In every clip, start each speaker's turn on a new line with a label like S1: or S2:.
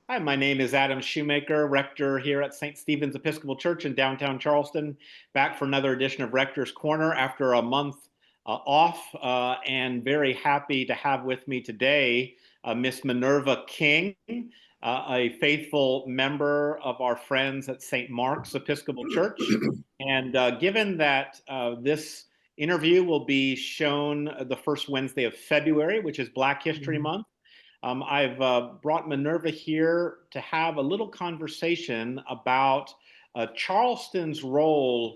S1: Hi, my name is Adam Shoemaker, Rector here at St. Stephen's Episcopal Church in downtown Charleston, back for another edition of Rector's Corner after a month off, and very happy to have with me today Miss Minerva King, a faithful member of our friends at St. Mark's Episcopal Church. And given that this interview will be shown the first Wednesday of February, which is Black History Month, I've brought Minerva here to have a little conversation about Charleston's role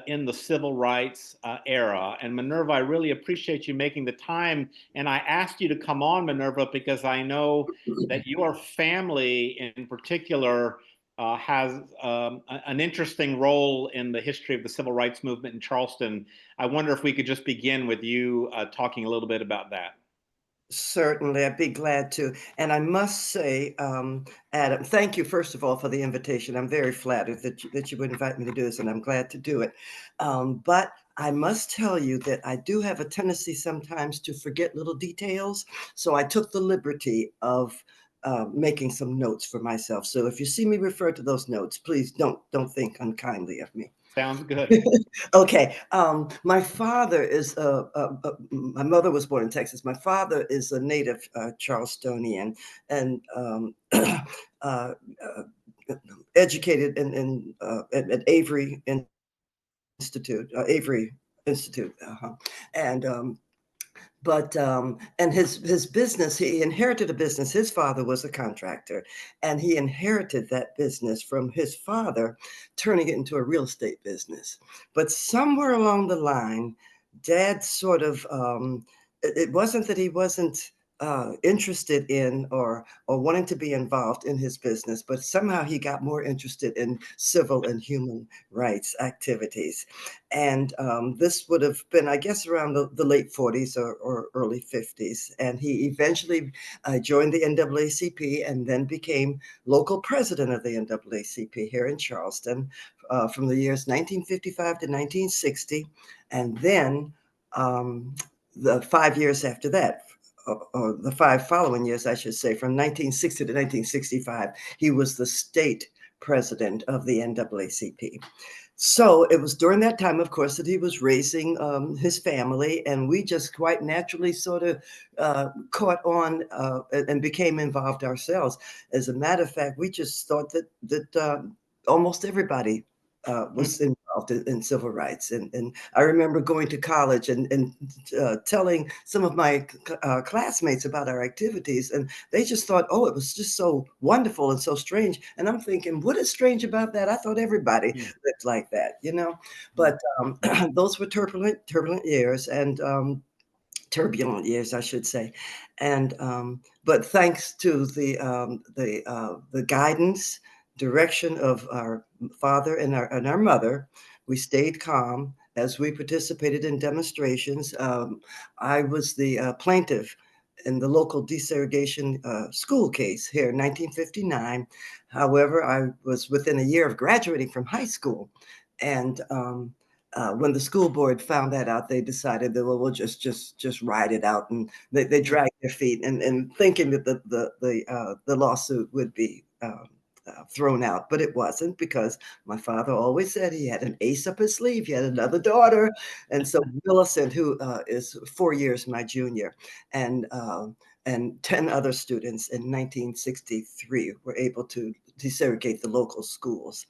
S1: in the civil rights era. And Minerva, I really appreciate you making the time. And I asked you to come on, Minerva, because I know that your family in particular has an interesting role in the history of the civil rights movement in Charleston. I wonder if we could just begin with you talking a little bit about that.
S2: Certainly, I'd be glad to. And I must say, Adam, thank you, first of all, for the invitation. I'm very flattered that you would invite me to do this, and I'm glad to do it. But I must tell you that I do have a tendency sometimes to forget little details. So I took the liberty of making some notes for myself. So if you see me refer to those notes, please don't think unkindly of me.
S1: Sounds good.
S2: Okay. My father is, my mother was born in Texas. My father is a native Charlestonian and uh, educated at Avery Institute. And but and his business, he inherited a business. His father was a contractor, and he inherited that business from his father, turning it into a real estate business. But somewhere along the line, Dad sort of it wasn't that he wasn't interested in or wanting to be involved in his business, but somehow he got more interested in civil and human rights activities. And this would have been, I guess, around the late 40s or early 50s. And he eventually joined the NAACP and then became local president of the NAACP here in Charleston from the years 1955 to 1960. And then the 5 years after that, or the 5 following years, I should say, from 1960 to 1965, he was the state president of the NAACP. So it was during that time, of course, that he was raising his family, and we just quite naturally sort of caught on and became involved ourselves. As a matter of fact, we just thought that almost everybody was involved in civil rights. And I remember going to college and telling some of my classmates about our activities, and they just thought, oh, it was just so wonderful and so strange. And I'm thinking, what is strange about that? I thought everybody lived like that, you know? But those were turbulent years and turbulent years, I should say. And but thanks to the guidance, direction of our father and our mother, we stayed calm as we participated in demonstrations. I was the plaintiff in the local desegregation school case here in 1959. However, I was within a year of graduating from high school, and when the school board found that out, they decided that, well, we'll just ride it out, and they dragged their feet and thinking that the lawsuit would be thrown out, but it wasn't, because my father always said he had an ace up his sleeve. He had another daughter, and so Millicent, who is 4 years my junior, and 10 other students in 1963 were able to desegregate the local schools.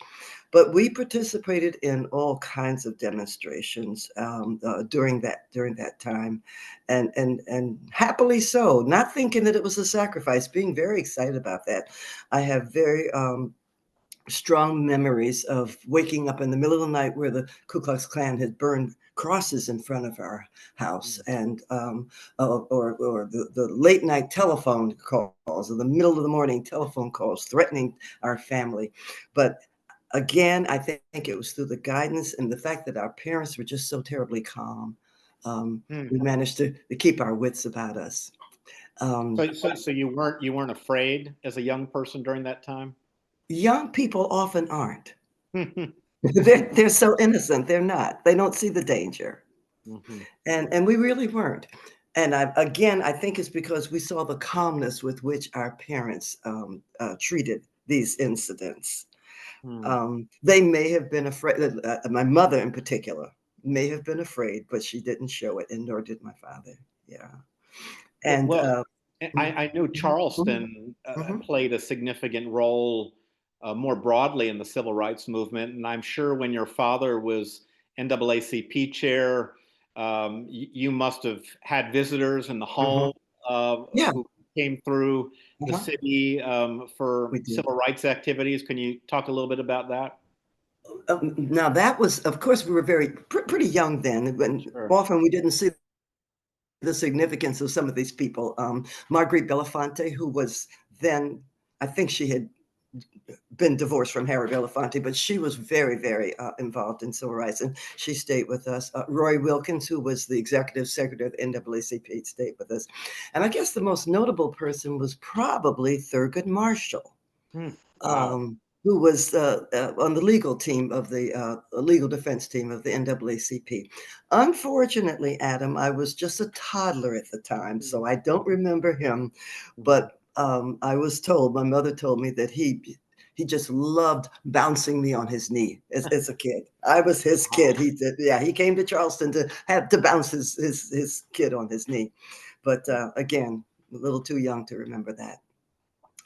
S2: But we participated in all kinds of demonstrations during that time, and happily so. Not thinking that it was a sacrifice, being very excited about that. I have very strong memories of waking up in the middle of the night where the Ku Klux Klan had burned crosses in front of our house, and or the late night telephone calls, or the middle of the morning telephone calls threatening our family. But again, I think it was through the guidance and the fact that our parents were just so terribly calm. We managed to keep our wits about us.
S1: So you weren't afraid as a young person during that time?
S2: Young people often aren't. They're so innocent. They're not. They don't see the danger.
S1: Mhm.
S2: And we really weren't. And again, I think it's because we saw the calmness with which our parents treated these incidents.
S1: Hmm.
S2: They may have been afraid, my mother in particular may have been afraid, but she didn't show it, and nor did my father. Yeah. And
S1: Well,
S2: mhm,
S1: I know
S2: mhm, mhm,
S1: Charleston
S2: mhm,
S1: played a significant role more broadly in the civil rights movement, and I'm sure when your father was NAACP chair, you must have had visitors in the
S2: mhm.
S1: home
S2: Yeah,
S1: who came through the
S2: uh-huh,
S1: city for
S2: we did.
S1: civil rights activities. Can you talk a little bit about that?
S2: Now that was, of course, we were pretty young then, when
S1: Sure.
S2: often we didn't see the significance of some of these people. Marguerite Belafonte, who was then, I think she had been divorced from Harry Belafonte, but she was very, very involved in civil rights, and she stayed with us. Roy Wilkins, who was the executive secretary of the NAACP, stayed with us. And I guess the most notable person was probably Thurgood Marshall,
S1: Hmm. Wow.
S2: um, who was on the legal team of the legal defense team of the NAACP. Unfortunately, Adam, I was just a toddler at the time, so I don't remember him.
S1: Mhm.
S2: But I was told, my mother told me that he just loved bouncing me on his knee as a kid. I was his kid.
S1: Wow.
S2: He did, yeah. He came to Charleston to have to bounce his kid on his knee. But again, a little too young to remember that.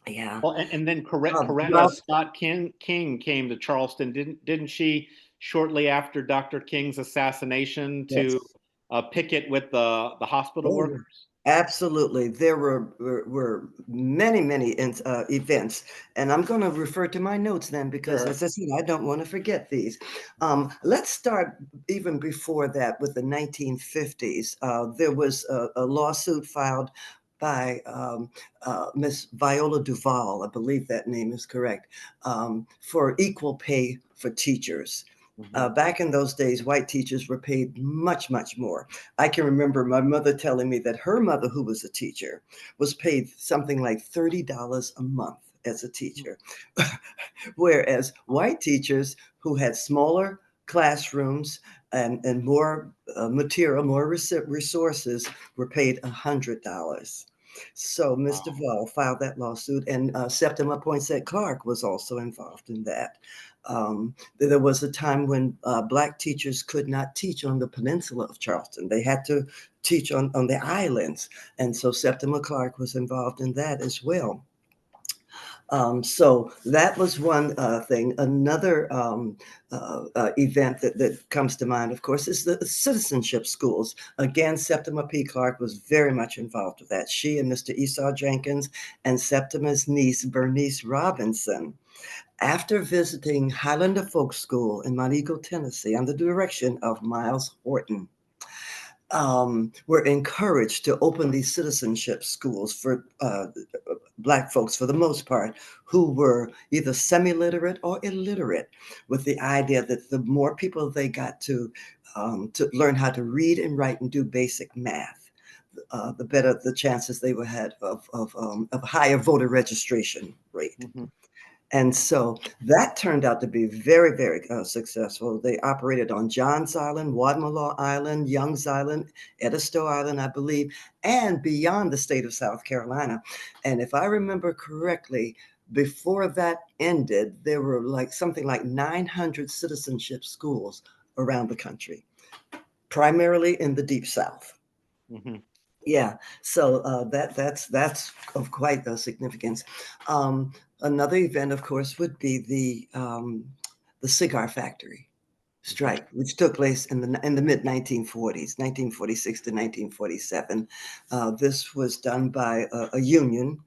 S2: Yeah.
S1: Well, and then Coretta
S2: Well,
S1: Scott King came to Charleston, didn't she? Shortly after Dr. King's assassination, to
S2: yes.
S1: picket with the hospital
S2: Oh, yeah.
S1: workers.
S2: Absolutely. There were many, many events, and I'm going to refer to my notes then because,
S1: Sure.
S2: as I said, I don't want to forget these. Let's start even before that with the 1950s. There was a lawsuit filed by Miss Viola Duval, I believe that name is correct, for equal pay for teachers.
S1: Hmm.
S2: Back in those days, white teachers were paid much, much more. I can remember my mother telling me that her mother, who was a teacher, was paid something like $30 a month as a teacher, whereas white teachers who had smaller classrooms and more material, more resources, were paid $100. So Mr.
S1: Wow.
S2: Vall filed that lawsuit, and Septima Poinsett Clark was also involved in that. There was a time when Black teachers could not teach on the peninsula of Charleston. They had to teach on the islands. And so Septima Clark was involved in that as well. So that was one thing. Another event that comes to mind, of course, is the citizenship schools. Again, Septima P. Clark was very much involved with that. She and Mr. Esau Jenkins and Septima's niece, Bernice Robinson, after visiting Highlander Folk School in Mount Eagle, Tennessee, under the direction of Miles Horton, were encouraged to open these citizenship schools for Black folks, for the most part, who were either semi-literate or illiterate, with the idea that the more people they got to learn how to read and write and do basic math, the better the chances they would have of a higher voter registration rate.
S1: Hmm.
S2: And so that turned out to be very, very successful. They operated on Johns Island, Wadmalaw Island, Young's Island, Edisto Island, I believe, and beyond the state of South Carolina. And if I remember correctly, before that ended, there were like something like 900 citizenship schools around the country, primarily in the Deep South.
S1: Hmm.
S2: Yeah, so that's of quite a significance. Um, Another event, of course, would be the cigar factory
S1: Hmm.
S2: strike, which took place in the mid 1940s, 1946 to 1947. This was done by a union,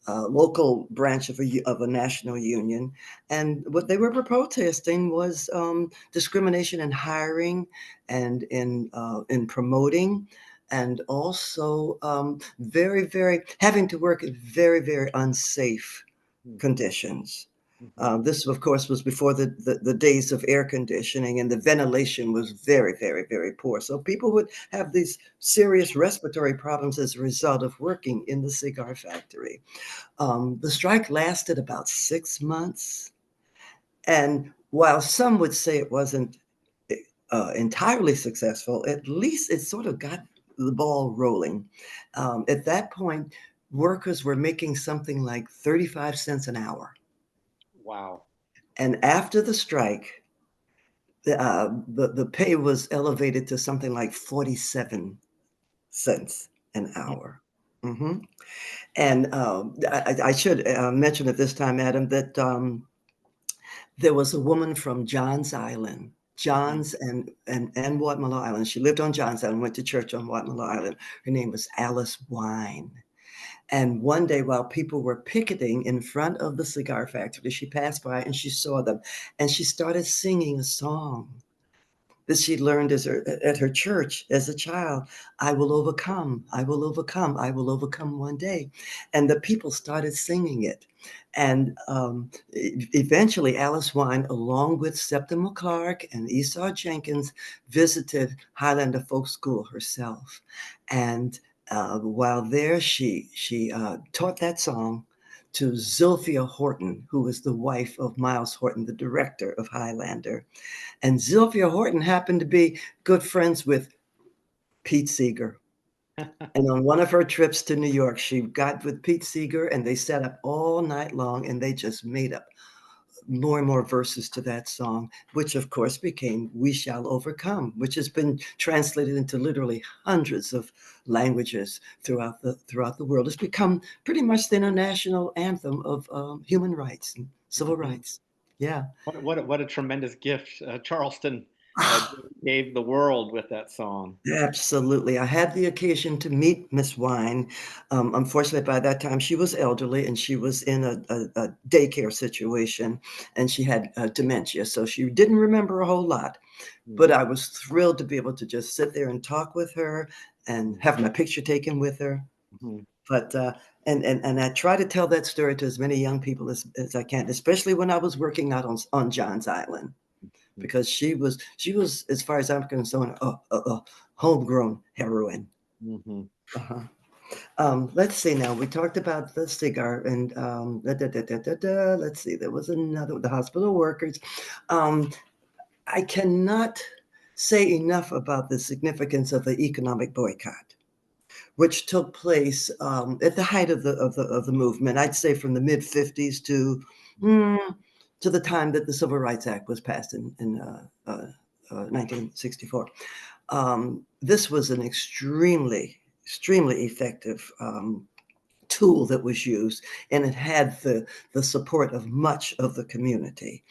S2: local branch of a national union, and what they were protesting was discrimination in hiring and in promoting, and also very, very having to work in very, very unsafe conditions.
S1: Hmm.
S2: This, of course, was before the days of air conditioning, and the ventilation was very, very, very poor. So people would have these serious respiratory problems as a result of working in the cigar factory. The strike lasted about 6 months. And while some would say it wasn't entirely successful, at least it sort of got the ball rolling. At that point, workers were making something like 35 cents an hour.
S1: Wow.
S2: And after the strike, the pay was elevated to something like 47 cents an hour. Hmm. And I should mention at this time, Adam, that there was a woman from Johns Island,
S1: Mhm.
S2: Johns and Guatemala Island. She lived on Johns Island, went to church on Guatemala Island. Her name was Alice Wine. And one day, while people were picketing in front of the cigar factory, she passed by and she saw them, and she started singing a song that she learned at her church as a child. I will overcome, I will overcome, I will overcome one day. And the people started singing it. And eventually, Alice Wine, along with Septima Clark and Esau Jenkins, visited Highlander Folk School herself. And while there, she taught that song to Zilphia Horton, who was the wife of Miles Horton, the director of Highlander. And Zilphia Horton happened to be good friends with Pete Seeger. And on one of her trips to New York, she got with Pete Seeger and they sat up all night long and they just made up more and more verses to that song, which of course became We Shall Overcome, which has been translated into literally hundreds of languages throughout the world. It's become pretty much the international anthem of human rights and civil
S1: Mhm.
S2: rights. Yeah.
S1: What a tremendous gift Charleston gave the world with that song.
S2: Absolutely. I had the occasion to meet Miss Wine. Unfortunately, by that time, she was elderly and she was in a daycare situation and she had dementia. So she didn't remember a whole lot. But
S1: Mhm.
S2: I was thrilled to be able to just sit there and talk with her and have my picture taken with her.
S1: Mhm.
S2: But and I try to tell that story to as many young people as I can, especially when I was working out on John's Island because she was as far as I'm concerned a homegrown heroine.
S1: Mhm.
S2: Uh-huh. Let's see now. We talked about the cigar and let's see. There was another the hospital workers. Um, I cannot say enough about the significance of the economic boycott, which took place at the height of the movement. I'd say from the mid '50s mm, to the time that the Civil Rights Act was passed in 1964. This was an extremely effective tool that was used, and it had the support of much of the community.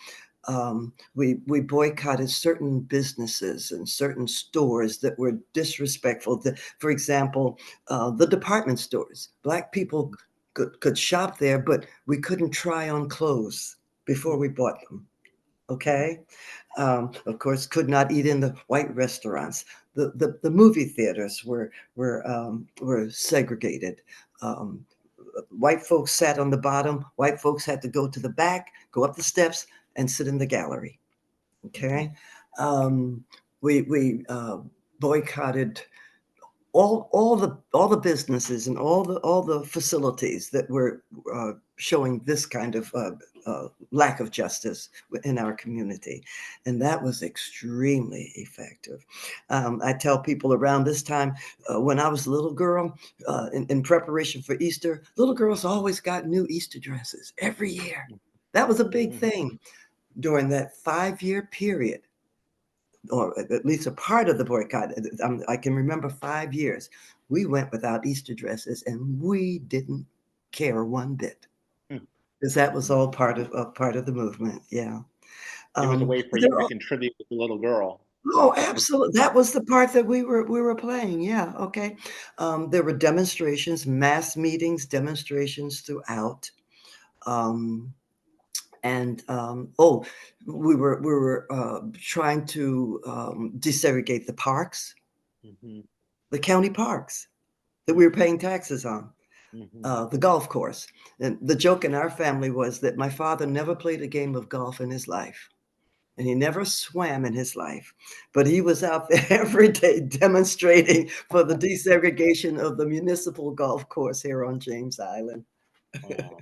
S2: We boycotted certain businesses and certain stores that were disrespectful. For example, the department stores. Black people could shop there, but we couldn't try on clothes before we bought them. Okay, of course, could not eat in the white restaurants. The movie theaters were segregated. Um, White folks sat on the bottom. White folks had to go to the back, go up the steps, and sit in the gallery.
S1: Mhm.
S2: Okay, we boycotted all the businesses and all the facilities that were showing this kind of lack of justice in our community, and that was extremely effective. I tell people around this time, when I was a little girl, in preparation for Easter, little girls always got new Easter dresses every year. That was a big
S1: Mhm.
S2: thing during that 5-year period, or at least a part of the boycott. I can remember 5 years. We went without Easter dresses, and we didn't care one bit
S1: Mhm.
S2: because that was all part of the movement. Yeah.
S1: It was a way for
S2: But
S1: you
S2: there
S1: to
S2: are,
S1: contribute as a little girl.
S2: oh,
S1: That was.
S2: absolutely. That was the part that we were playing. Yeah. Okay. There were demonstrations, mass meetings, demonstrations throughout. Um, and oh, we were trying to desegregate the parks,
S1: Mhm.
S2: the county parks that we were
S1: Mhm.
S2: paying taxes on,
S1: Mhm.
S2: the golf course. And the joke in our family was that my father never played a game of golf in his life. And he never swam in his life, but he was out there every day demonstrating for the desegregation of the municipal golf course here on James Island,
S1: Wow.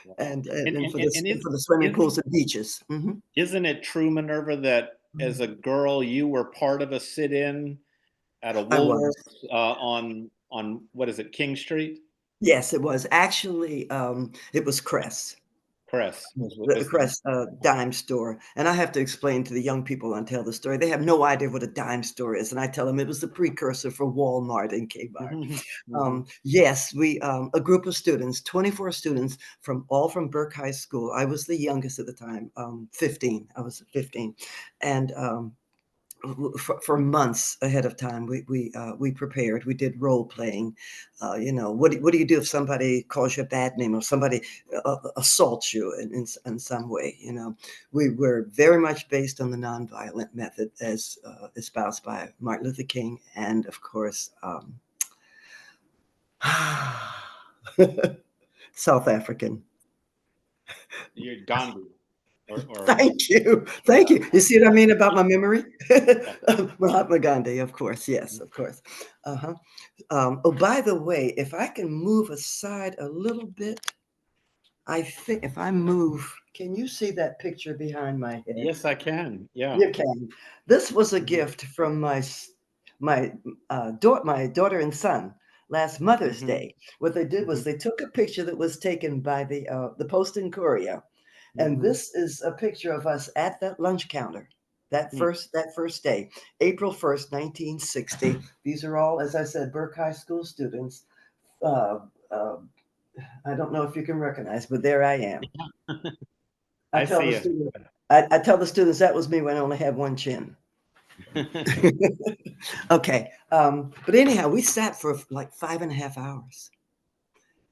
S1: Wow.
S2: and,
S1: And
S2: and, and
S1: and
S2: for
S1: and
S2: the
S1: and
S2: and for the swimming
S1: is
S2: pools and beaches.
S1: isn't it true, Minerva, that as
S2: Mhm.
S1: a girl you were part of a sit-in at a
S2: I was.
S1: Woolworths on what is it, King Street?
S2: Yes, it was. Actually, it was Crest.
S1: Crest
S2: The
S1: is the
S2: Crest dime store. And I have to explain to the young people and tell the story. They have no idea what a dime store is. And I tell them it was the precursor for Walmart and Kmart.
S1: Mhm, mhm,
S2: Yes, we a group of students, 24 students from Burke High School. I was the youngest at the time, 15. I was 15, and for months ahead of time, we prepared. We did role playing. What do you do if somebody calls you a bad name or somebody assaults you in some way? We were very much based on the nonviolent method as espoused by Martin Luther King and, of course, South African.
S1: you're Gandhi or
S2: Thank you. Thank
S1: yeah,
S2: you. You see what I mean about my memory?
S1: yeah.
S2: Mahatma Gandhi, of course. Yes, of course. Uh-huh. Oh, by the way, if I can move aside a little bit, I think if I move, can you see that picture behind my head?
S1: Yes, I can. Yeah.
S2: You can. This was a
S1: Mhm,
S2: gift from my daughter and son last Mother's
S1: mhm,
S2: Day. What they did was
S1: mhm,
S2: they took a picture that was taken by the Post and Courier, and
S1: mhm,
S2: this is a picture of us at that lunch counter
S1: mm.
S2: that first day, April 1st, 1960. These are all, as I said, Burke High School students. Uh, uh, I don't know if you can recognize, but there I am. I
S1: I
S2: tell the
S1: see it.
S2: students, I tell the students that was me when I only had one chin. Okay. But anyhow, we sat for like 5.5 hours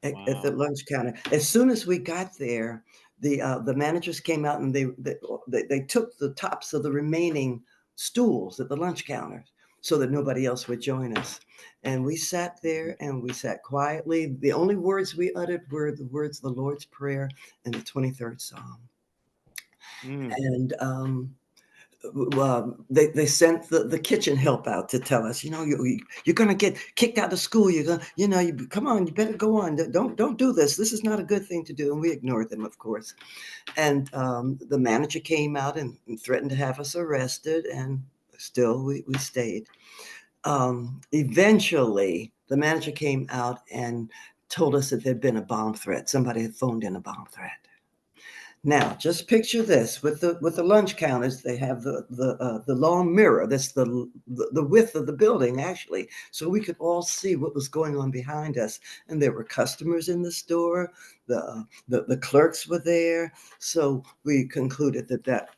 S2: at the
S1: Wow.
S2: lunch counter. As soon as we got there, the managers came out and they took the tops of the remaining stools at the lunch counter so that nobody else would join us. And we sat there and we sat quietly. The only words we uttered were the words of the Lord's Prayer and the 23rd Psalm.
S1: Mm.
S2: And they sent the kitchen help out to tell us, you're going to get kicked out of school. You're going, come on, you better go on. Don't do this. This is not a good thing to do. And we ignored them, of course. And the manager came out and threatened to have us arrested. And still, we stayed. Eventually, the manager came out and told us that there'd been a bomb threat. Somebody had phoned in a bomb threat. Now, just picture this with the lunch counters. They have the long mirror. That's the width of the building, actually, so we could all see what was going on behind us. And there were customers in the store. The clerks were there. So we concluded that that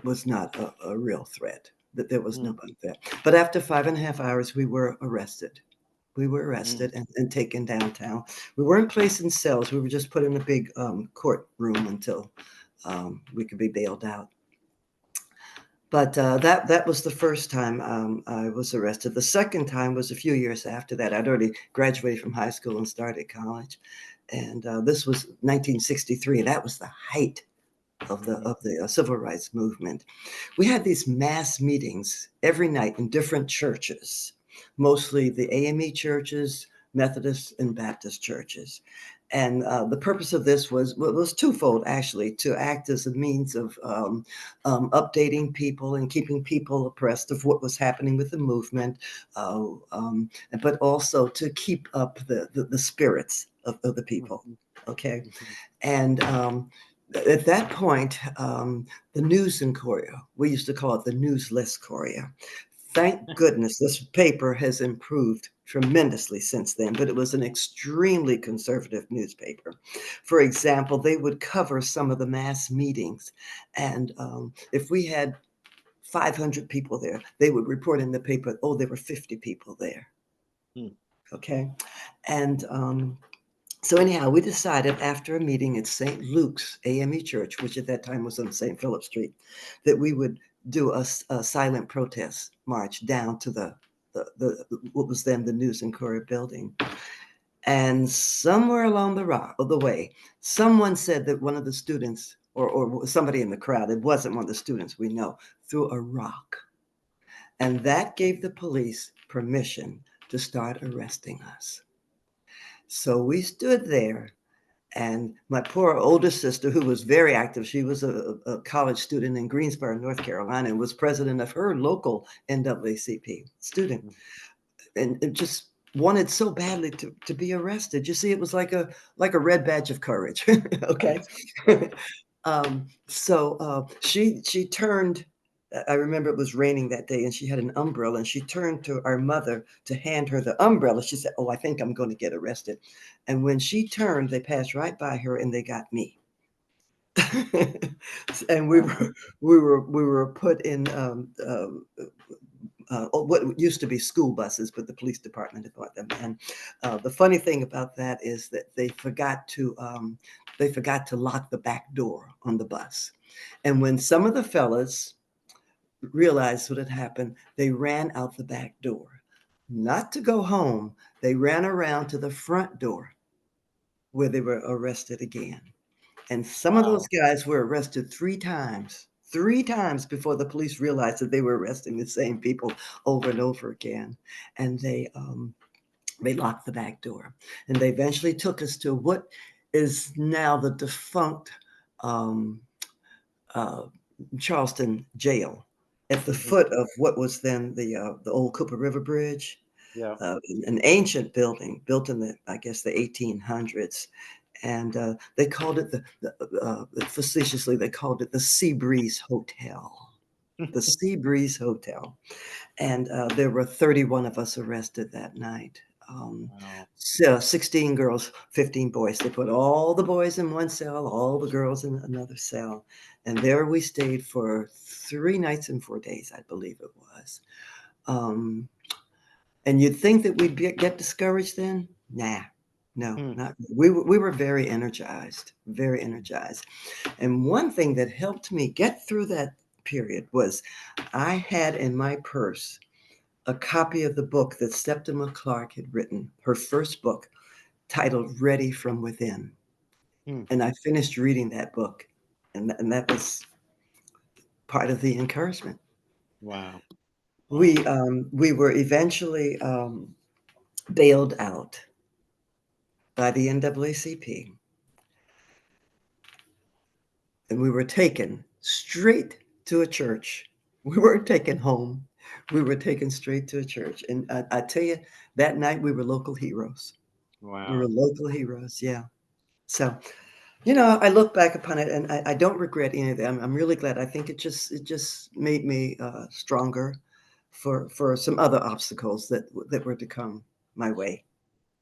S2: was not a real threat. That there was
S1: Mm.
S2: nobody there. But after 5.5 hours, we were arrested. We were
S1: Mm.
S2: arrested and taken downtown. We weren't placed in cells. We were just put in a big courtroom until we could be bailed out. But that was the first time I was arrested. The second time was a few years after that. I'd already graduated from high school and started college, and this was 1963. That was the height of the
S1: Mhm.
S2: of the civil rights movement. We had these mass meetings every night in different churches, mostly the AME churches, Methodist and Baptist churches. And the purpose of this was twofold, actually, to act as a means of updating people and keeping people abreast of what was happening with the movement, uh, um, but also to keep up the spirits of the people.
S1: Mhm.
S2: Okay.
S1: Mhm.
S2: And at that point, the News and Courier, we used to call it the Newsless Courier. Thank goodness this paper has improved tremendously since then, but it was an extremely conservative newspaper. For example, they would cover some of the mass meetings. And if we had 500 people there, they would report in the paper, oh, there were 50 people there.
S1: Mm.
S2: Okay. And so anyhow, we decided after a meeting at St. Luke's AME Church, which at that time was on St. Philip Street, that we would do a silent protest march down to the what was then the News and Courier building. And somewhere along the way, someone said that one of the students, or somebody in the crowd, it wasn't one of the students we know, threw a rock. And that gave the police permission to start arresting us. So we stood there And my poor older sister, who was very active, she was a college student in Greensboro, North Carolina, and was president of her local NAACP student, and just wanted so badly to be arrested. You see, it was like a red badge of courage. Okay.
S1: Right. Right.
S2: So she turned. I remember it was raining that day, and she had an umbrella, and she turned to our mother to hand her the umbrella. She said, "Oh, I think I'm going to get arrested." And when she turned, they passed right by her, and they got me. And
S1: Wow.
S2: we were put in what used to be school buses, but the police department had bought them. And the funny thing about that is that they forgot to lock the back door on the bus. And when some of the fellas realized what had happened, they ran out the back door, not to go home. They ran around to the front door where they were arrested again. And some of those
S1: Wow.
S2: guys were arrested three times before the police realized that they were arresting the same people over and over again. And they locked the back door. And they eventually took us to what is now the defunct um, uh, Charleston jail at the
S1: Mhm.
S2: foot of what was then the old Cooper River Bridge,
S1: Yeah.
S2: an ancient building built in I guess, the 1800s. And they called it facetiously, they called it the Sea Breeze Hotel. The Sea Breeze Hotel. And there were 31 of us arrested that night.
S1: Wow.
S2: So 16 girls, 15 boys. They put all the boys in one cell, all the girls in another cell. And there we stayed for 3 nights and 4 days, I believe it was. Um, and you'd think that we'd get discouraged then? Nah, no,
S1: Hmm.
S2: not we were very energized, very energized. And one thing that helped me get through that period was I had in my purse a copy of the book that Septima Clark had written, her first book, titled Ready from Within.
S1: Hmm.
S2: And I finished reading that book, and that was part of the encouragement.
S1: Wow.
S2: We
S1: Wow.
S2: we were eventually bailed out by the NAACP, and we were taken straight to a church. We weren't taken home. We were taken straight to a church. And I tell you, that night we were local heroes. We were
S1: Wow.
S2: local heroes. Yeah. So, I look back upon it and I don't regret any of it. I'm really glad. I think it just made me stronger for some other obstacles that were to come my way.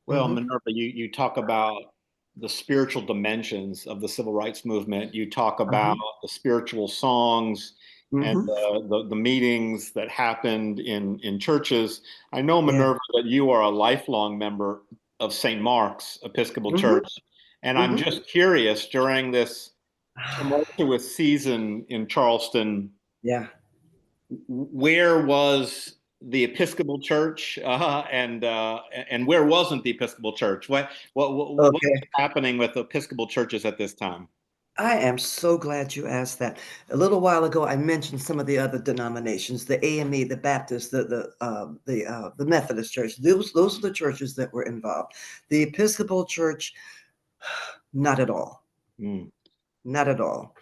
S1: Well,
S2: Hmm.
S1: Minerva, you talk about the spiritual dimensions of the civil rights movement. You talk about
S2: Hmm.
S1: the spiritual songs and
S2: Hmm.
S1: the meetings that happened in churches. I know,
S2: Yeah.
S1: Minerva, that you are a lifelong member of St. Mark's Episcopal
S2: Hmm.
S1: Church. And I'm
S2: Hmm.
S1: just curious, during this tumultuous season in Charleston,
S2: Yeah.
S1: where was the Episcopal Church, and where wasn't the Episcopal Church? What was
S2: Okay.
S1: happening with Episcopal churches at this time?
S2: I am so glad you asked that. A little while ago, I mentioned some of the other denominations, the AME, the Baptist, the Methodist Church. Those are the churches that were involved. The Episcopal Church, not at all.
S1: Mm,
S2: Not at all.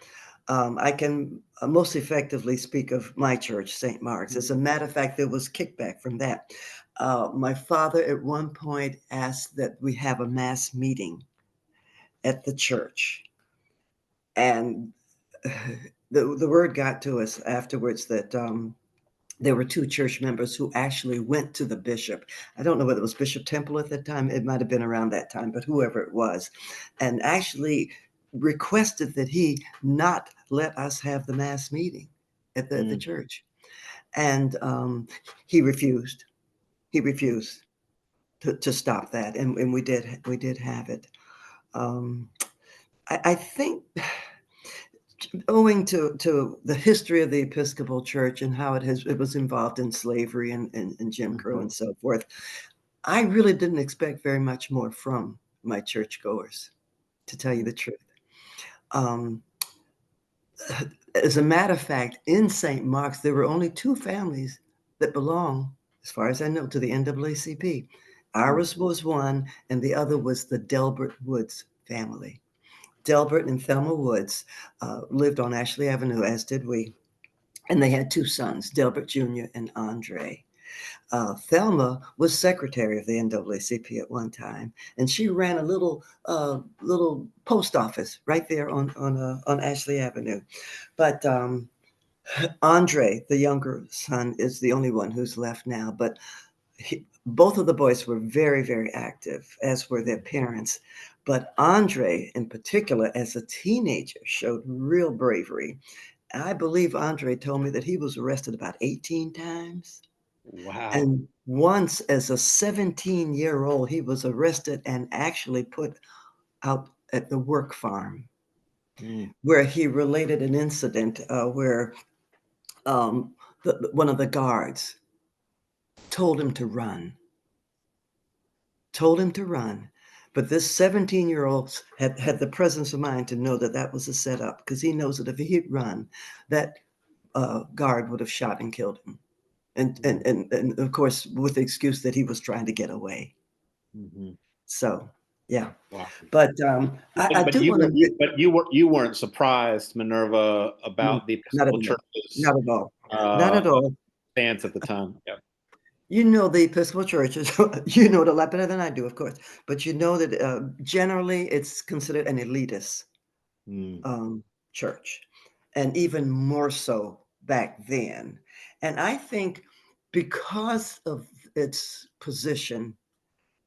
S2: I can most effectively speak of my church, St. Mark's. As a matter of fact, there was kickback from that. My father at one point asked that we have a mass meeting at the church. And the word got to us afterwards that there were two church members who actually went to the bishop. I don't know whether it was Bishop Temple at that time. It might have been around that time, but whoever it was, and actually requested that he not let us have the mass meeting at the
S1: mm.
S2: church. And he refused. He refused to stop that, and we did have it. Um, I think owing to the history of the Episcopal Church and how it was involved in slavery and Jim Crow
S1: Mhm.
S2: and so forth, I really didn't expect very much more from my churchgoers, to tell you the truth. Um, as a matter of fact, in St. Mark's, there were only two families that belong, as far as I know, to the NAACP.
S1: Mm.
S2: Ours was one, and the other was the Delbert Woods family. Delbert and Thelma Woods lived on Ashley Avenue, as did we. And they had two sons, Delbert Jr. and Andre. Thelma was secretary of the NAACP at one time, and she ran a little post office right there on Ashley Avenue. But Andre, the younger son, is the only one who's left now. But both of the boys were very, very active, as were their parents. But Andre, in particular, as a teenager, showed real bravery. I believe Andre told me that he was arrested about 18 times.
S1: Wow.
S2: And once, as a 17-year-old, he was arrested and actually put out at the work farm,
S1: Mm.
S2: where he related an incident where um, one of the guards told him to run, told him to run. But this 17-year-old had the presence of mind to know that that was a setup, because he knows that if he'd run, that guard would have shot and killed him. And of course, with the excuse that he was trying to get away.
S1: Mm-hmm.
S2: So, yeah.
S1: Wow.
S2: But I
S1: But
S2: do
S1: you
S2: want
S1: were
S2: to,
S1: you weren't surprised, Minerva, about the
S2: not
S1: Episcopal
S2: at all, not
S1: Church's
S2: at all, not at all.
S1: stance at the time. Yeah.
S2: You know, the Episcopal churches, you know it a lot better than I do, of course. But you know that generally it's considered an elitist
S1: Mm.
S2: um, church, and even more so back then. And I think because of its position,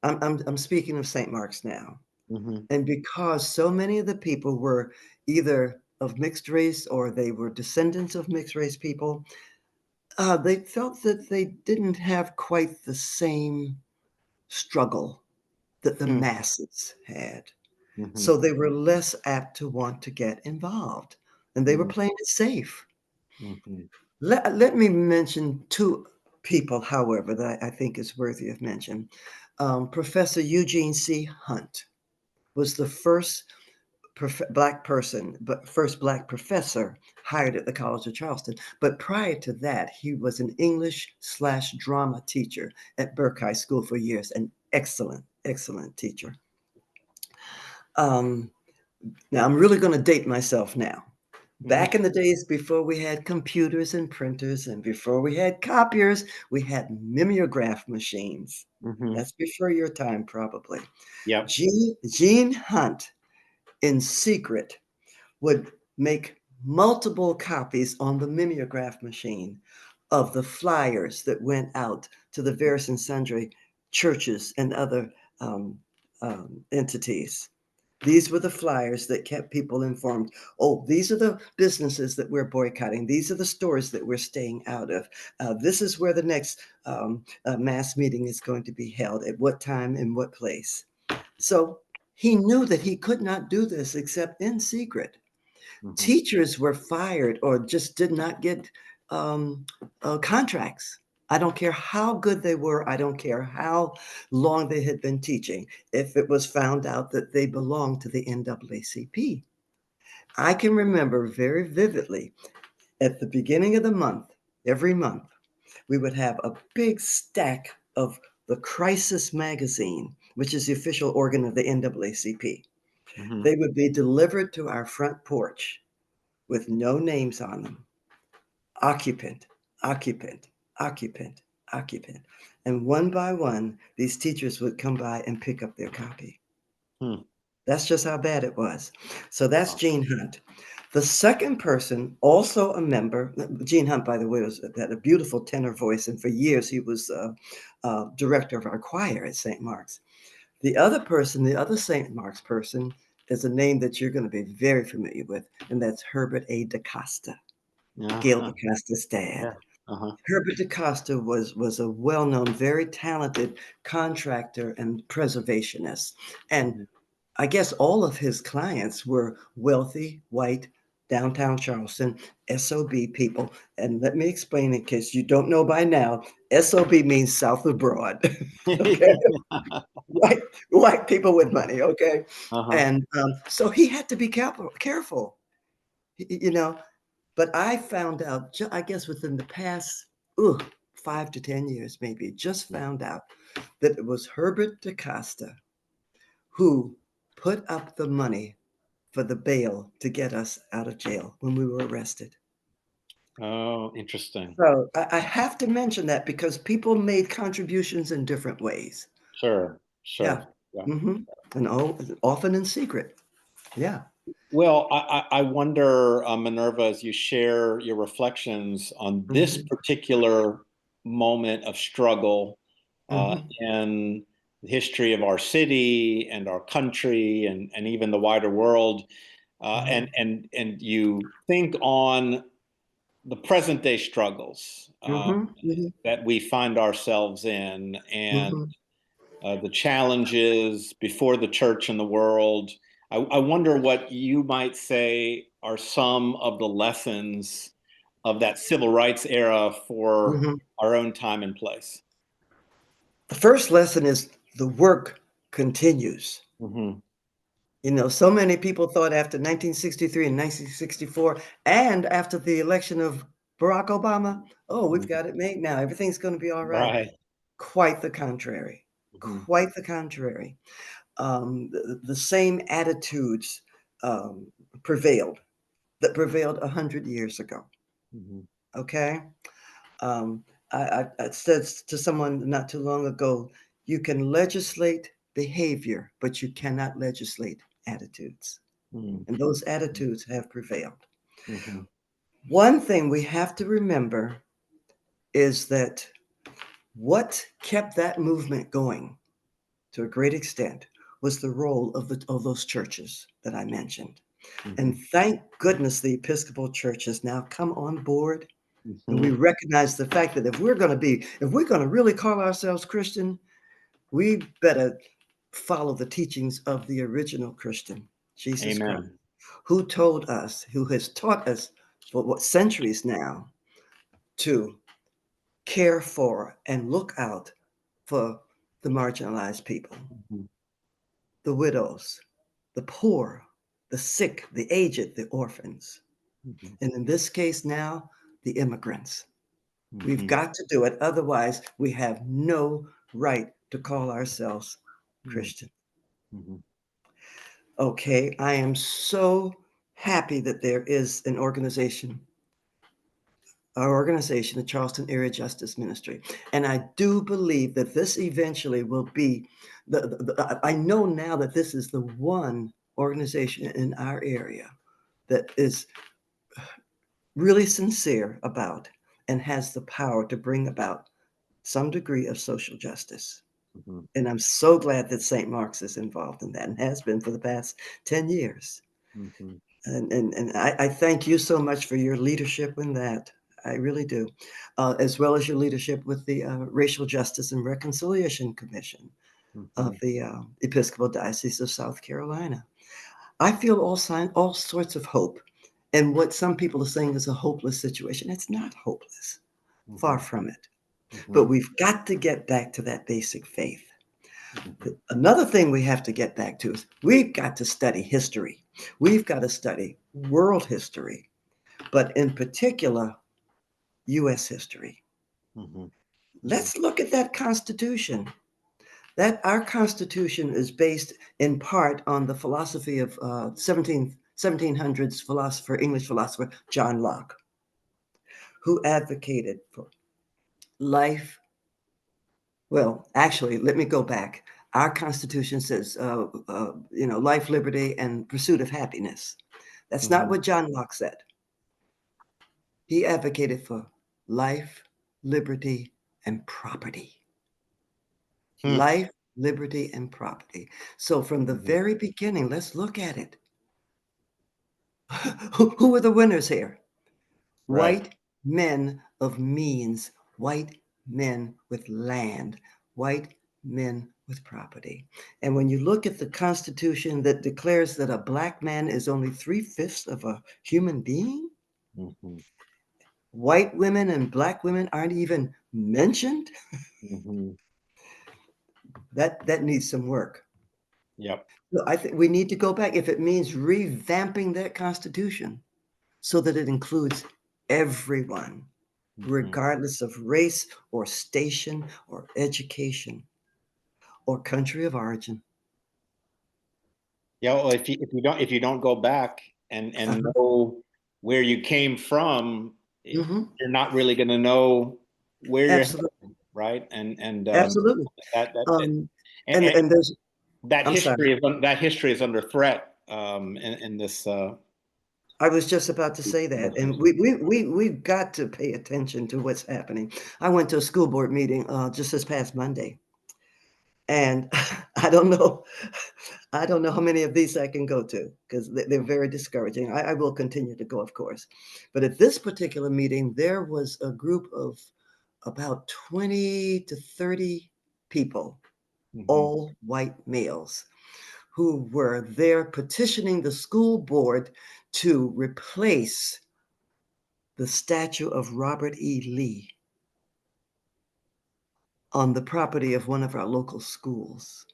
S2: I'm speaking of St. Mark's now.
S1: Mm-hmm.
S2: And because so many of the people were either of mixed race or they were descendants of mixed race people, they felt that they didn't have quite the same struggle that the masses had.
S1: Mm-hmm.
S2: So they were less apt to want to get involved, and they were playing it safe.
S1: Mm-hmm.
S2: Let me mention two people, however, that I think is worthy of mention. Professor Eugene C. Hunt was the first black person, but first black professor hired at the College of Charleston. But prior to that, he was an English/drama teacher at Burke High School for years, an excellent, excellent teacher. Um, Now, I'm really going to date myself now.
S1: Mm-hmm.
S2: Back in the days before we had computers and printers and before we had copiers, we had mimeograph machines.
S1: Mm-hmm.
S2: That's before your time, probably.
S1: Yep.
S2: Gene Hunt, in secret, would make multiple copies on the mimeograph machine of the flyers that went out to the various and sundry churches and other entities. These were the flyers that kept people informed. Oh, these are the businesses that we're boycotting. These are the stores that we're staying out of. This is where the next mass meeting is going to be held, at what time and what place. So he knew that he could not do this except in secret.
S1: Mm-hmm.
S2: Teachers were fired or just did not get contracts. I don't care how good they were. I don't care how long they had been teaching. If it was found out that they belonged to the NAACP, I can remember very vividly at the beginning of the month, every month, we would have a big stack of the Crisis magazine, which is the official organ of the NAACP.
S1: Mm-hmm.
S2: They would be delivered to our front porch with no names on them. Occupant, occupant, occupant, occupant. And one by one, these teachers would come by and pick up their copy.
S1: Hmm.
S2: That's just how bad it was. So that's
S1: Wow.
S2: Gene Hunt. The second person, also a member, Gene Hunt, by the way, had a beautiful tenor voice, and for years he was director of our choir at St. Mark's. The other person, the other St. Mark's person, is a name that you're going to be very familiar with, and that's Herbert A. DaCosta, Gail
S1: Uh-huh.
S2: DaCosta's dad.
S1: Yeah. Uh-huh.
S2: Herbert DaCosta was a well-known, very talented contractor and preservationist. And
S1: Mm-hmm.
S2: I guess all of his clients were wealthy, white, downtown Charleston, SOB people. And let me explain in case you don't know by now, SOB means South of Broad. Okay. White, white people with money. Okay.
S1: Uh-huh.
S2: And so he had to be careful, you know. But I found out, I guess within the past 5 to 10 years, maybe, just found out that it was Herbert DaCosta who put up the money for the bail to get us out of jail when we were arrested.
S1: Oh, interesting.
S2: So I have to mention that because people made contributions in different ways.
S1: Sure,
S2: Yeah.
S1: sure. Yeah.
S2: Mhm. And often in secret. Yeah.
S1: Well, I wonder, Minerva, as you share your reflections on this
S2: Mhm.
S1: particular moment of struggle
S2: Mhm.
S1: in the history of our city and our country and even the wider world,
S2: Mhm.
S1: and you think on the present day struggles
S2: Mhm. Mhm.
S1: that we find ourselves in, and
S2: Mhm.
S1: the challenges before the church and the world. I wonder what you might say are some of the lessons of that civil rights era for
S2: Mhm.
S1: our own time and place.
S2: The first lesson is the work continues.
S1: Hmm.
S2: So many people thought after 1963 and 1964 and after the election of Barack Obama, "Oh, we've got it made now. Everything's gonna be all right."
S1: Right.
S2: Quite the contrary.
S1: Hmm.
S2: Quite the contrary. The same attitudes, um, prevailed that prevailed 100 years ago,
S1: Hmm.
S2: okay? Um, I said to someone not too long ago, "You can legislate behavior, but you cannot legislate attitudes."
S1: Hmm.
S2: And those attitudes have prevailed.
S1: Hmm.
S2: One thing we have to remember is that what kept that movement going to a great extent was the role of those churches that I mentioned.
S1: Hmm.
S2: And thank goodness the Episcopal Church has now come on board, and we
S1: Hmm.
S2: recognize the fact that if we're gonna really call ourselves Christian, we better follow the teachings of the original Christian, Jesus Christ,
S1: Amen.
S2: who has taught us for what centuries now to care for and look out for the marginalized people,
S1: Hmm.
S2: the widows, the poor, the sick, the aged, the orphans,
S1: Hmm.
S2: and in this case now, the immigrants. We've
S1: Hmm.
S2: got to do it, otherwise we have no right to call ourselves Christian.
S1: Hmm.
S2: Okay, I am so happy that there is an organization, our organization, the Charleston Area Justice Ministry, and I do believe that this eventually will be I know now that this is the one organization in our area that is really sincere about and has the power to bring about some degree of social justice.
S1: Hmm.
S2: And I'm so glad that St. Mark's is involved in that and has been for the past 10 years.
S1: Hmm.
S2: And I thank you so much for your leadership in that. I really do. As well as your leadership with the Racial Justice and Reconciliation Commission of
S1: Hmm.
S2: the Episcopal Diocese of South Carolina. I feel all sorts of hope. And what some people are saying is a hopeless situation. It's not hopeless, far
S1: Hmm.
S2: from it. But
S1: Hmm.
S2: we've got to get back to that basic faith.
S1: Hmm.
S2: Another thing we have to get back to is we've got to study history. We've got to study world history, but in particular, US history.
S1: Hmm.
S2: Let's look at that Constitution. That our Constitution is based in part on the philosophy of 1700s philosopher, English philosopher John Locke, who advocated for life. Well, actually, let me go back. Our Constitution says, life, liberty, and pursuit of happiness. That's not
S1: Hmm.
S2: what John Locke said. He advocated for life, liberty, and property.
S1: Hmm.
S2: Life, liberty, and property. So from the
S1: Hmm.
S2: very beginning, let's look at it. Who were the winners here?
S1: Right.
S2: White men of means, white men with land, white men with property. And when you look at the Constitution that declares that a black man is only 3/5 of a human being,
S1: Hmm.
S2: white women and black women aren't even mentioned.
S1: Hmm.
S2: That needs some work.
S1: Yep.
S2: So I think we need to go back if it means revamping that Constitution so that it includes everyone,
S1: Hmm.
S2: regardless of race or station or education or country of origin.
S1: Yeah, well, if you don't go back and
S2: Uh-huh.
S1: know where you came from,
S2: Hmm.
S1: you're not really going to know where you're headed,
S2: Absolutely.
S1: right? And
S2: Absolutely.
S1: that that
S2: Um,
S1: and, and
S2: and there's, I'm sorry.
S1: that history is under threat in this
S2: I was just about to say that, and
S1: conversation.
S2: we've got to pay attention to what's happening. I went to a school board meeting, just this past Monday, and I don't know I don't know how many of these I can go to because they're very discouraging. I will continue to go, of course. But at this particular meeting, there was a group of about 20 to 30 people,
S1: Mhm.
S2: all white males, who were there petitioning the school board to replace the statue of Robert E. Lee on the property of one of our local schools.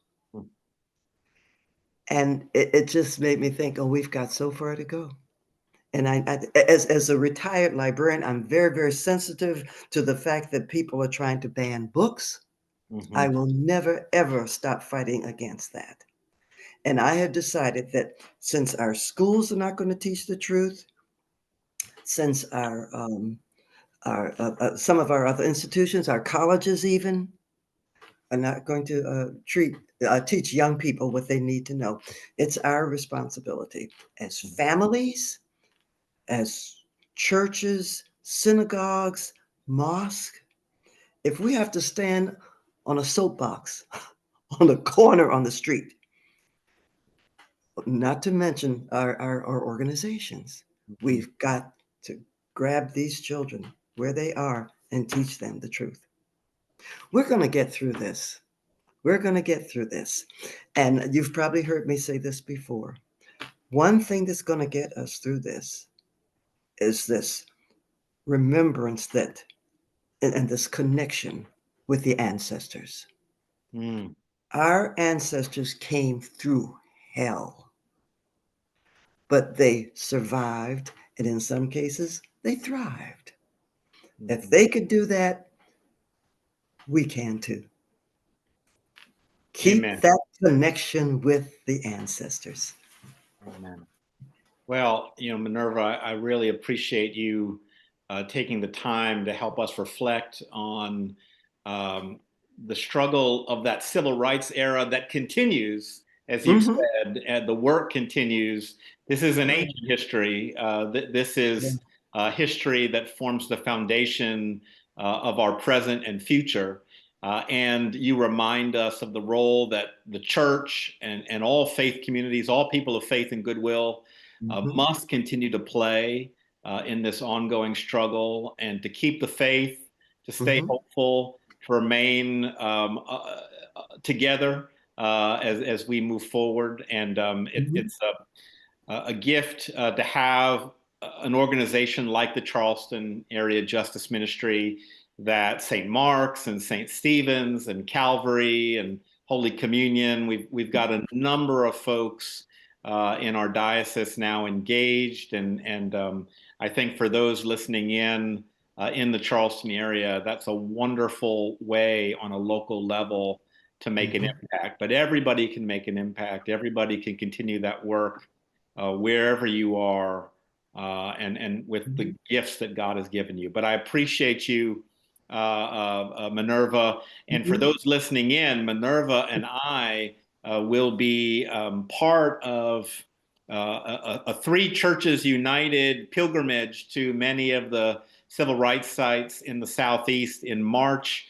S2: And it just made me think, oh, we've got so far to go. And as a retired librarian, I'm very, very sensitive to the fact that people are trying to ban books. I
S1: Mhm.
S2: will never, ever stop fighting against that. And I have decided that since our schools are not going to teach the truth, since some of our other institutions, our colleges even, are not going to teach young people what they need to know, it's our responsibility as families, as churches, synagogues, mosques, if we have to stand on a soapbox on the corner on the street, not to mention our organizations,
S1: Mhm.
S2: we've got to grab these children where they are and teach them the truth. We're going to get through this. We're going to get through this. And you've probably heard me say this before. One thing that's going to get us through this is this remembrance that and this connection with the ancestors.
S1: Mm.
S2: Our ancestors came through hell, but they survived, and in some cases, they thrived. If
S1: Mhm.
S2: they could do that, we can too. Keep
S1: Amen.
S2: that connection with the ancestors.
S1: Amen. Well, Minerva, I really appreciate you taking the time to help us reflect on um, the struggle of that civil rights era that continues, as you've
S2: Mhm.
S1: said, and the work continues. This is an
S2: Right.
S1: ancient history. This
S2: Yeah.
S1: is history that forms the foundation of our present and future. And you remind us of the role that the church and all faith communities, all people of faith and goodwill,
S2: Mhm.
S1: must continue to play in this ongoing struggle and to keep the faith, to stay
S2: Mhm.
S1: hopeful, to remain together as we move forward. And
S2: Mhm.
S1: it's a gift to have an organization like the Charleston Area Justice Ministry that St. Mark's and St. Stephen's and Calvary and Holy Communion. We've got a number of folks in our diocese now engaged, and I think for those listening in the Charleston area, that's a wonderful way on a local level to make an
S2: Mhm.
S1: impact. But everybody can make an impact. Everybody can continue that work wherever you are, and with the
S2: Mhm.
S1: gifts that God has given you. But I appreciate you, Minerva. And for
S2: Mhm.
S1: those listening in, Minerva and I will be part of a Three Churches United pilgrimage to many of the civil rights sites in the Southeast in March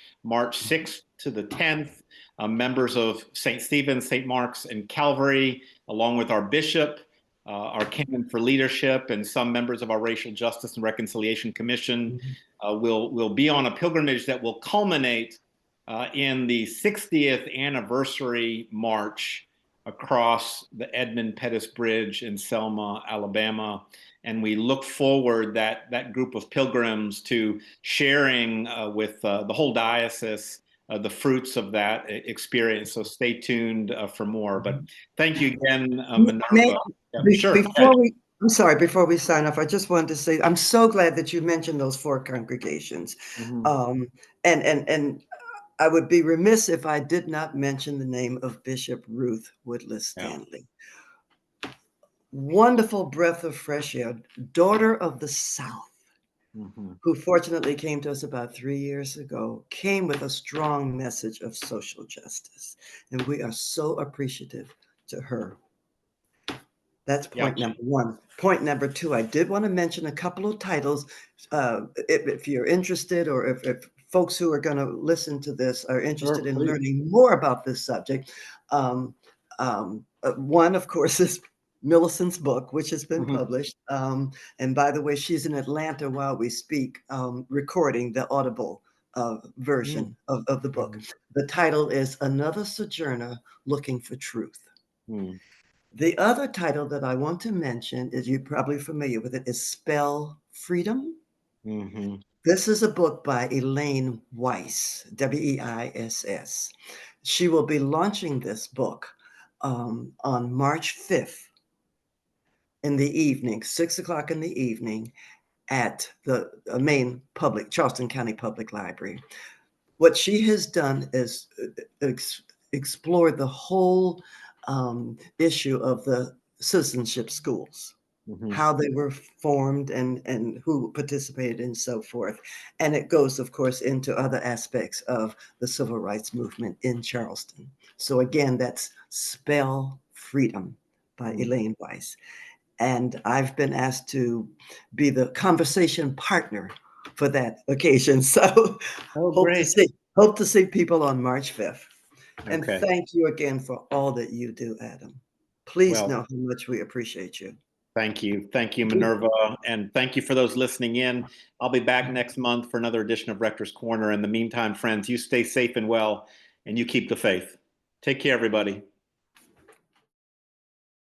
S1: 6th to the 10th. Members of St. Stephen's, St. Mark's, and Calvary, along with our bishop, our canon for leadership, and some members of our Racial Justice and Reconciliation Commission
S2: Mhm.
S1: will be on a pilgrimage that will culminate in the 60th anniversary march across the Edmund Pettus Bridge in Selma, Alabama. And we look forward that group of pilgrims to sharing with the whole diocese the fruits of that experience. So stay tuned for more. But thank you again,
S2: May,
S1: Minerva. Yeah, sure. Go ahead.
S2: before we, I'm sorry, before we sign off, I just wanted to say I'm so glad that you mentioned those four congregations.
S1: Mhm.
S2: Um, and I would be remiss if I did not mention the name of Bishop Ruth Woodless
S1: Yeah.
S2: Stanley. wonderful breath of fresh air, daughter of the South,
S1: Mhm.
S2: who fortunately came to us about 3 years ago, came with a strong message of social justice. And we are so appreciative to her. That's
S1: Yeah.
S2: point number one. Point number two, I did want to mention a couple of titles. If you're interested, or if folks who are going to listen to this are interested
S1: Sure,
S2: in
S1: please.
S2: learning more about this subject, um, one, of course, is Millicent's book, which has been
S1: Mhm.
S2: published. And by the way, she's in Atlanta while we speak, recording the Audible
S1: Mm.
S2: version of the book.
S1: Mhm.
S2: The title is Another Sojourner Looking for Truth.
S1: Mm.
S2: The other title that I want to mention is, you're probably familiar with it, is Spell Freedom.
S1: Mhm.
S2: This is a book by Elaine Weiss, Weiss. She will be launching this book on March 5th in the evening, 6 o'clock in the evening, at the main public, Charleston County Public Library. What she has done is explore the whole issue of the citizenship schools,
S1: Mhm.
S2: how they were formed, and who participated, and so forth. And it goes, of course, into other aspects of the civil rights movement in Charleston. So again, that's Spell Freedom by
S1: Mm.
S2: Elaine Weiss. And I've been asked to be the conversation partner for that occasion. So
S1: Oh,
S2: hope to
S1: great.
S2: see hope to see people on March 5th. And
S1: Okay.
S2: thank you again for all that you do, Adam. Please
S1: Well,
S2: know how much we appreciate you.
S1: thank you. Thank you,
S2: We-
S1: Minerva. And thank you for those listening in. I'll be back next month for another edition of Rector's Corner. In the meantime, friends, you stay safe and well, and you keep the faith. Take care, everybody.